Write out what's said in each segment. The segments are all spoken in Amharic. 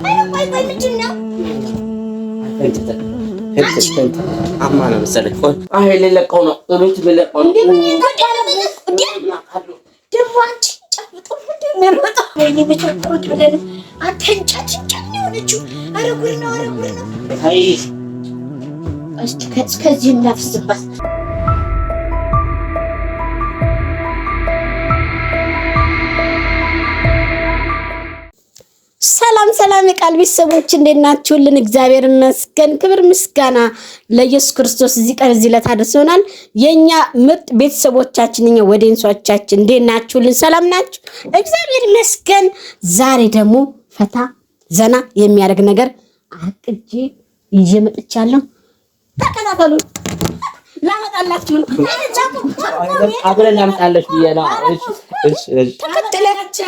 ቆይ ምንድን ነው? አማና መሰለኝ። ቆይ አይ ልለቀው ነው እቤት ልለቀው ነው። ደግሞ አንቺ ጨብጦ እንደሚሮጠው ወይኔ በቸኮት ብለን አንተንጫት የሆነችው ኧረ ጉድ ነው። አይ እስከዚህ እናፍስባት። ሰላም የቃል ቤተሰቦች እንዴት ናችሁልን? እግዚአብሔር ይመስገን። ክብር ምስጋና ለኢየሱስ ክርስቶስ። እዚህ ቀን እዚህ ለታደሰናል የኛ ምርጥ ቤተሰቦቻችን እኛ ወዴንሶቻችን እንዴት ናችሁልን? ሰላም ናችሁ? እግዚአብሔር ይመስገን። ዛሬ ደግሞ ፈታ ዘና የሚያደርግ ነገር አቅጄ ይዤ መጥቻለሁ። ተከታተሉ። ላመጣላችሁ ነው። አብረን ላመጣለሽ ብዬሽ ነው። እሺ ተከተላችሁ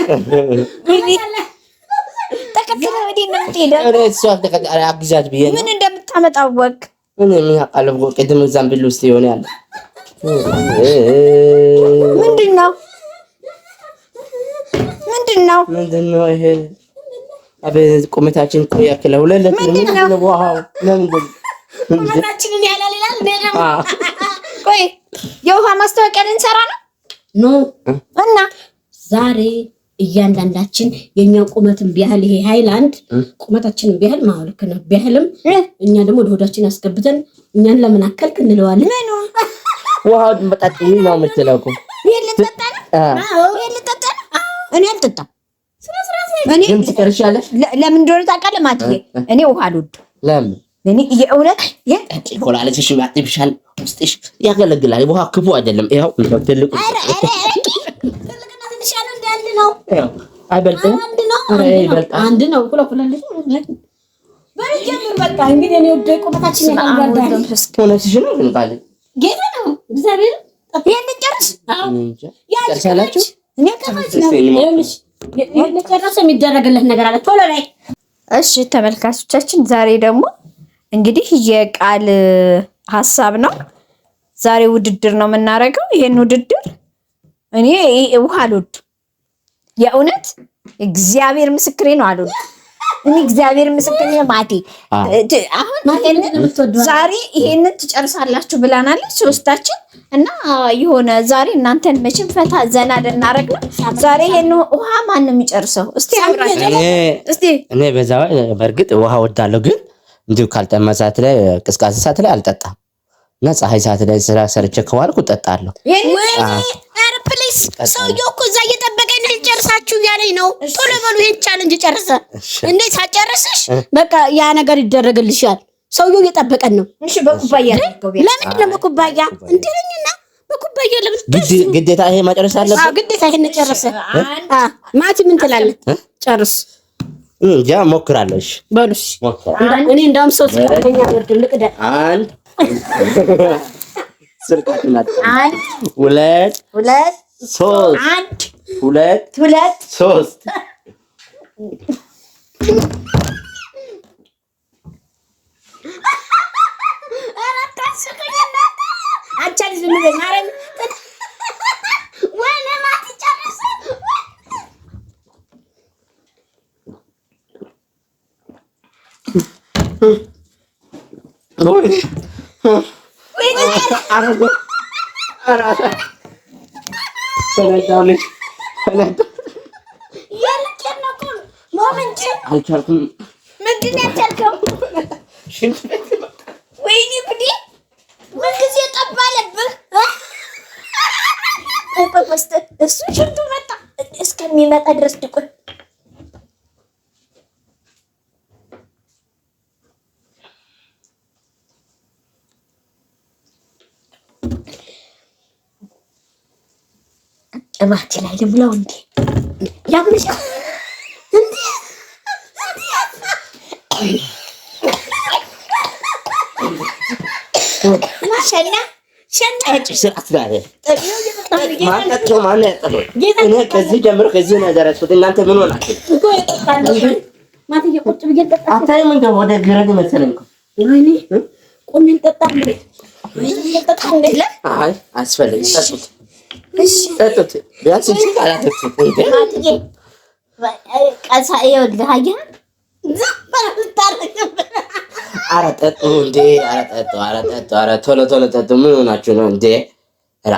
ተከተለ ወዲህ ነው የምትሄደው? እሷ ተከተለ አግዛት ብዬሽ ነው። ምን እንደምታመጣው ወቅ ምን ያቃለው ወቅ ቅድም እዛም ቢል ውስጥ ይሆን ያለ ምንድነው ይሄ? አቤት ቁመታችን እኮ ያክለው ለለት ነው። ዋው ለምን ቁመታችንን ያላልላል ደረም። ቆይ የውሃ ማስታወቂያ ልንሰራ ነው እና ዛሬ እያንዳንዳችን የኛው ቁመትን ቢያህል ይሄ ሃይላንድ ቁመታችንን ቢያህል ማውልክ ነው ቢያህልም እኛ ደግሞ ወዳችን አስገብተን እኛን ለምን አከልክ እንለዋለን። ምን ውሃው መጣጥ ነው የምትለው እኮ ይሄን ልጠጣ ነው። እኔ አልጠጣም። እኔ ትቀርሻለሽ። ለምን እንደሆነ ታውቃለህ ማጥዬ? እኔ ውሃ አልወድም። ለምን? እኔ የእውነት ኮላለሽ ማጥብሻል ውስጥሽ ያገለግላል። ውሃ ክፉ አይደለም። ይሄው ትልቁ ነው አይበልጥም። አንድ ነው ኩለኩላለሽ በረጀም በቃ እንግዲህ እኔ ወደ ቁመታችን ያላልዳል ሆነሽ ነው እንቃል ጌታ ነው እግዚአብሔር ይንጨርስ ያቻላችሁ እኔ ከማች ነው ይልሽ ይንጨርስ የሚደረግለት ነገር አለ ቶሎ ላይ። እሺ ተመልካቾቻችን ዛሬ ደግሞ እንግዲህ የቃል ሐሳብ ነው። ዛሬ ውድድር ነው የምናደርገው። ይሄን ውድድር እኔ ውሃ አልወድም። የእውነት እግዚአብሔር ምስክሬ ነው አሉን። እኔ እግዚአብሔር ምስክሬ ነው ማቴ። አሁን ዛሬ ይሄንን ትጨርሳላችሁ ብላናለች ሶስታችን እና የሆነ ዛሬ እናንተን መቼም ፈታ ዘና ልናረግ ነው። ዛሬ ይሄን ውሃ ማን ነው የሚጨርሰው? እስቲ እኔ በዛው በርግጥ ውሃ ወዳለሁ፣ ግን እንዲሁ ካልጠማ ሰዓት ላይ ቅዝቃዜ ሰዓት ላይ አልጠጣም እና ፀሐይ ሰዓት ላይ ስራ ሰርቼ ከዋልኩ እጠጣለሁ። ሰውዬው እኮ እዛ እየጠበቀኝ ነው። ጨርሳችሁ እያለኝ ነው። ቶሎ በሉ ይሄን ቻሌንጅ ጨርሰ። እንዴት ሳጨርስሽ በቃ ያ ነገር ይደረግልሻል። ሰውዬው እየጠበቀን ነው። እሺ በኩባያ ለምን ነው በኩባያ እንዴለኝና በኩባያ ለምን ግዴታ ይሄ መጨረስ አለበት? አዎ ግዴታ ይሄን ጨርሰ። ማቲ ምን ትላለህ? ጨርስ እንጃ ሞክራለሁ። እሺ በሉሽ እኔ እንዳውም ሶስት ከተኛ ወርድ ልቅደ አንድ ስልካችናት አንድ ሁለት ሶስት አንድ ሁለት ሶስት አልቻልኩም። ምንድን ነው ያልቻልከው? ወይኔ ብዴ ምን ጊዜ ጠባለብህ? እሱ ሽንቱ መጣ እስከሚመጣ ድረስ ድቁን እማቴ ላይ ልብላው እንዴ ያምሽ እንዴ ማሻላ ሸንጣጭ ስርዓት ጋር ከዚህ ጀምሮ ከዚህ ነገር አስፈት እናንተ ምን ሆናችሁ? ማትዬ ቁጭ ብዬ ጠጣ አታይም እንደ ወደ ግረግ መሰለኝ እኮ ወይኔ ቆሜን ጠጣ እንዴ አይ አስፈልግ ጠጡት። እሺ ጠጡት ቢያንስ እንጂ ቃላቶች ማትዬ ቀሳ ይወልህ አያ ኧረ ጠጡ እንዴ! ኧረ ጠጡ! ኧረ ቶሎ ጠጡ! ምን ሆናችሁ ነው እንዴ? ኧረ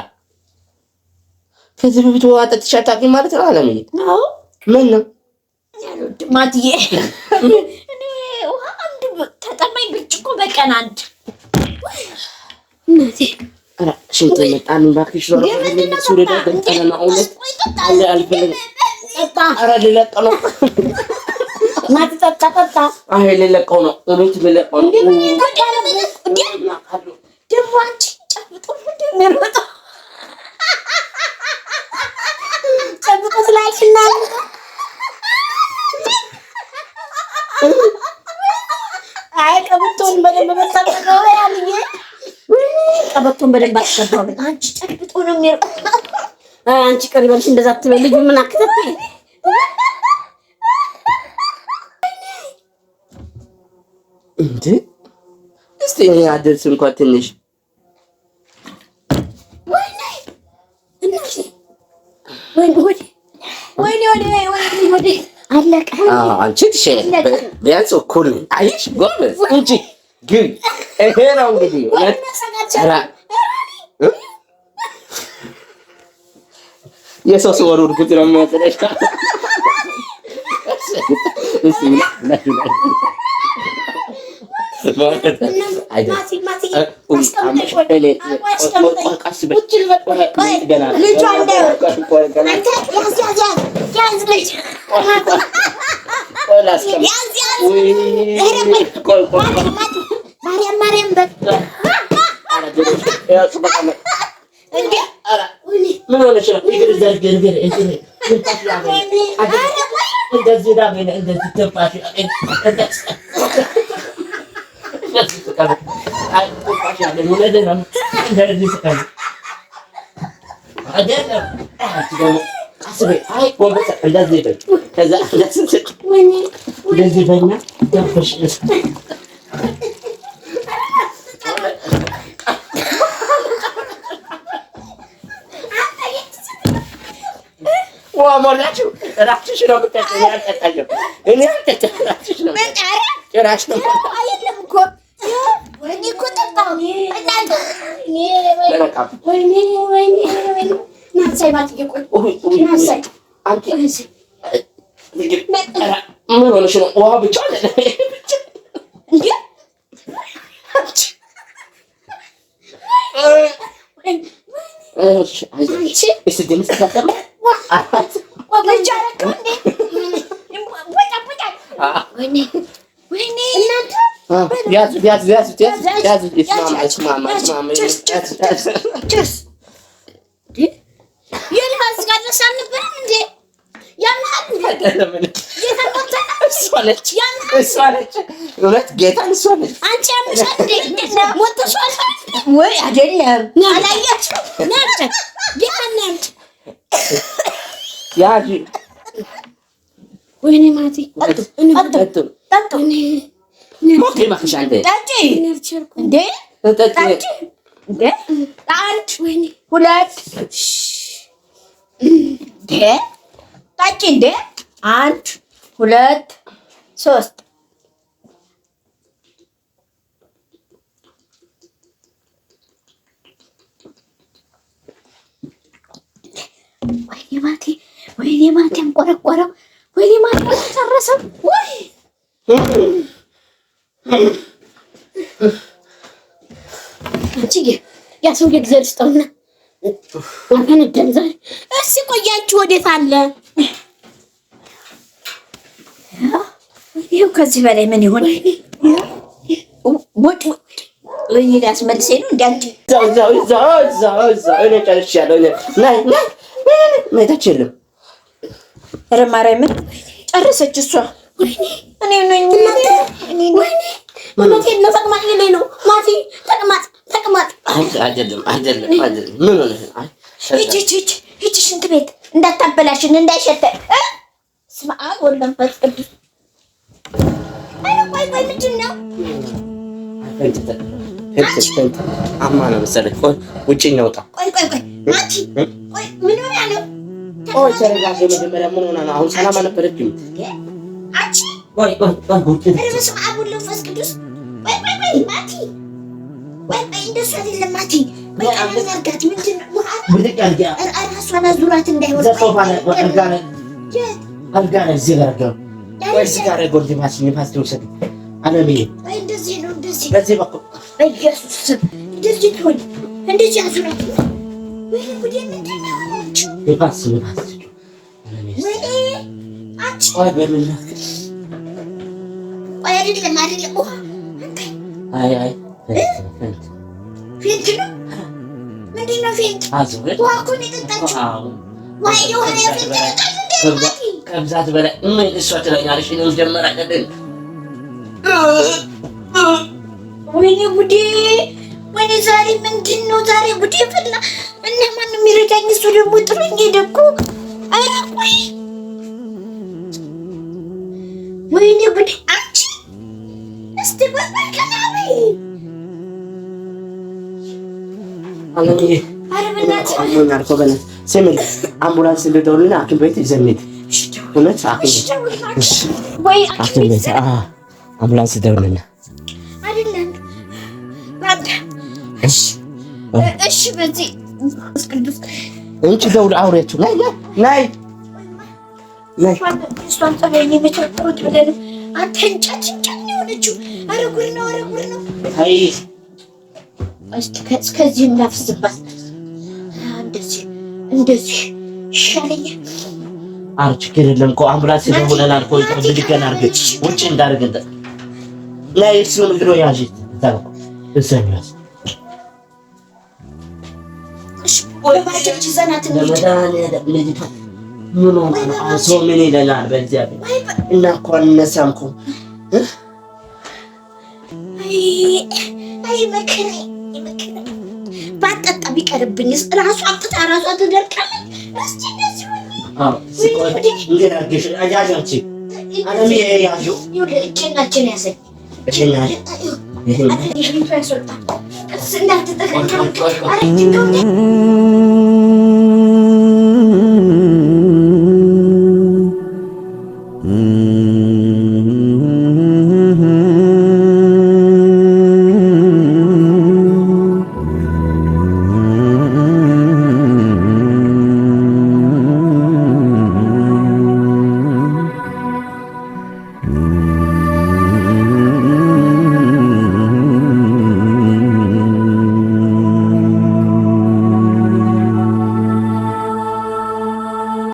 ከዚህ በፊት ውሃ ጠጥተሽ አታውቂም ማለት ነው አለምዬ? አዎ። ምን ነው ማትዬ? እኔ ውሃ አንድ ተጠማኝ ብርጭቆ በቀን አንድ። እናቴ ኧረ ሽንት መጣን እባክሽ። ሱሪዳ ገንጠለና እውነት አለ አልፈልግም። ኧረ ልለቅ ነው ማት ጠጣ። አይ ልለቀው ነው እቤት ልለቀው ነው። ደግሞ አንቺ ጨብጦ እንደሚሮጠው ጨብጦ ስላልሽና አይ ቀበቶን በደንብ መታጠቀው ያልዬ ቀበቶን በደንብ አስገባው። አንቺ ጨብጦ ነው የሚሮጠው። አንቺ ቀሪ በልሽ እንደዛ አትበይ። ልጁ ምን አክተት እንዴ? እስቲ እኔ አደርስ እንኳን ትንሽ ወይኔ አለቀ። አንቺ ትሻያለሽ ቢያንስ እኩል አይሽ ጎበዝ እንጂ ግን ይሄ ነው እንግዲህ የሶስት ወር እርጉዝ ነው የሚያጥለሽ። ሞላችሁ እራስሽ ነው የምትጠጪው። አልጠጣሽም። እኔ አልጠጣም። እራስሽ ነው ጭራሽ ነው አይደለም እኮ ወይኔ እኮ ጠጣሁ። እናንተ ወይኔ ናሳይ ማትዬ ቆይ ናሳይ አንቺ ምን ሆነሽ ነው? ውሃ ብቻ አለ እንዴ? ወይኔ ማቲ አንድ ሁለት ሶስት ወይኔ ማቲ አንቆረቆረው። ወይኔ ማቲ ተረሰው። ወይ አንቺ ያ ሰው የግዘል ስጠውና አፈነደም ዛሬ። እሺ ቆያችሁ ወዴት አለ? ይኸው ከዚህ በላይ ምን ይሆን? ሞት ወይ ያስመልሰኝ ነው እንዴ? አንቺ እዛው እኔ ጨርሻለሁ። ማየታች የለም። ኧረ ማርያምን ጨረሰች እሷ። እኔ ነኝ እውነቴን ነው። ተቅማጥ ላይ ነው ማቲ። ተቅማጥ አይደለም። ምን ሆነሽ? ሂጂ ሽንት ቤት እንዳታበላሽን እንዳይሸተን። ስማ ወለንፈስ ቅዱስ። ቆይ ምንድን ነው? አማ ነው መሰለኝ። ቆይ ውጭ እናውጣ። ቆይ ማቲ ቆይ ምን ሆነ ነው? ቆይ ተረጋጋ። መጀመሪያ ምን ሆነ ነው? አሁን ሰላም አልነበረችም። አንቺ ቆይ ኧረ በስመ አብ ወወልድ ወመንፈስ ቅዱስ። ቆይ ማቲ ወይ እንደሱ አይደለም ማቲ በቃ ምንድነው እራሷን አዙራት እንዳይወጣ አልጋነ እዚህ ጋር ገብ ወይ እዚህ ጋር ጎልድ ማሽን ፋስት ወሰድ አለሚ ወይ እንደዚህ ነው እንደዚህ በዚህ በኩል ኢየሱስ እንደዚህ ትሆን እንደዚህ አዙራት ወይ ጉዴ ምንድነው ይፋስ ወይ አንቺ ወይ በምን ወይ አይደለም አይ ፊንት ነው ምንድነው ፊንት ዋኩን ይጠጣችሁ ወይ የሆነ ፊንት ከብዛት በላይ ምን እሷ ትለኛለሽ ነው ጀመረ አይደል ወይኔ ጉዴ ወይኔ ዛሬ ምንድነው ዛሬ ጉዴ ፈላ እና ማን የሚረዳኝ እሱ ደግሞ ጥሩኝ ሄደኩ ኧረ ቆይ ወይኔ ጉዴ አንቺ እስቲ በቃ አለኝ ኧረ በእናትህ አሞኛል እኮ በእናትህ ስሚኝ አምቡላንስ ልደውልና ሐኪም ቤት ይዘን እንሂድ እውነት ሐኪም ቤት አምቡላንስ ደውልና አይደለም እሺ በዚህ ቅዱስ እንቺ ደውል አውሪያቸው ናይ እሷን ጸባይ ነው የምትወጣው ብለን አንተ እንጫጭንጫን የሆነችው ኧረ ጉድ ነው አይ እስከዚህ እናፍስባት እንደዚህ ይሻለኛል ኧረ ችግር የለም እኮ አምቡላንስ ደውለናል እኮ ልድገን አድርገን ውጭ እንዳደርግ ናይ እሱን እግሮ ያዥ እሰኛል ባጃጅ ይዘናት ልጅቷ ምን ሆነ ሰው ምን ይለናል በእግዚአብሔር እና እኮ አልነሳም እኮ አይ መከራ ባጠጣ ቢቀርብኝስ ራሷ አጥታ ራሷ ትደርቃለች እስቲ እንደዚህ እንግዲህ አጃጃች አለሚ ያዡ እጭናችን ያሰኝ ይሄን ያስወጣ እንዳትጠቀም አረጅም